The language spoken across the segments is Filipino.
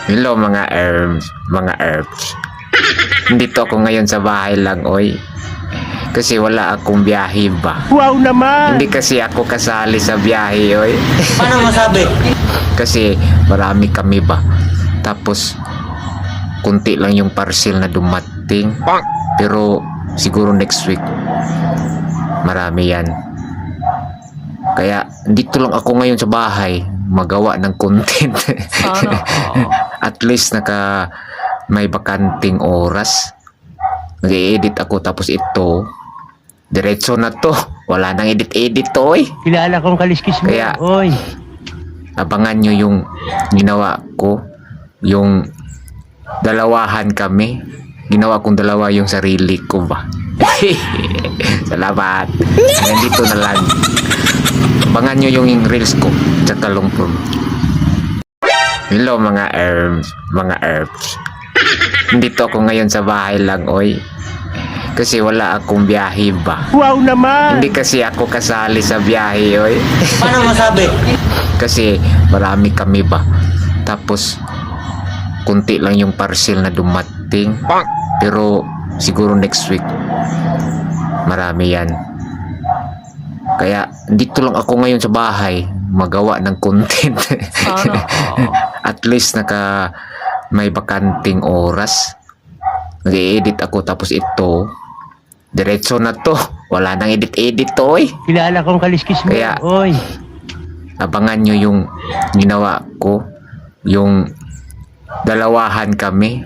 Hello mga herbs. Nandito ako ngayon sa bahay lang, oy. Kasi wala akong biyahe ba. Wow naman! Hindi kasi ako kasali sa biyahe, oy. Paano masabi? Kasi marami kami ba. Tapos, kunti lang yung parcel na dumating. Pero, siguro next week, marami yan. Kaya, dito lang ako ngayon sa bahay, magawa ng content. At least may bakanting oras. Nag-edit ako tapos ito, diretso na to. Wala nang edit-edit to, oy. Kilala kong kaliskis mo. Kaya- Oy. Abangan nyo yung ginawa ko. Yung dalawahan kami. Ginawa kong dalawa yung sarili ko ba. Salamat. Hanggang dito na lang. Abangan nyo yung reels ko. Tsaka long form. Hello mga herbs. Nandito ako ngayon sa bahay lang, oy. Kasi wala akong biyahe ba. Wow naman! Hindi kasi ako kasali sa biyahe, oy. Paano masabi? Kasi marami kami ba. Tapos, kunti lang yung parcel na dumating. Pero, siguro next week, marami yan. Kaya, dito lang ako ngayon sa bahay, magawa ng content. At least may bakanting oras. Nag-edit ako tapos ito, diretso na to. Wala nang edit-edit to, oy. Kilala kong kaliskis mo. Kaya- Oy. Abangan nyo yung ginawa ko. Yung dalawahan kami.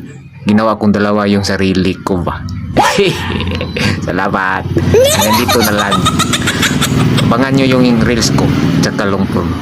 Ginawa kong dalawa yung sarili ko ba. Salamat. Hanggang dito na lang. Abangan nyo yung reels ko. Tsaka long form.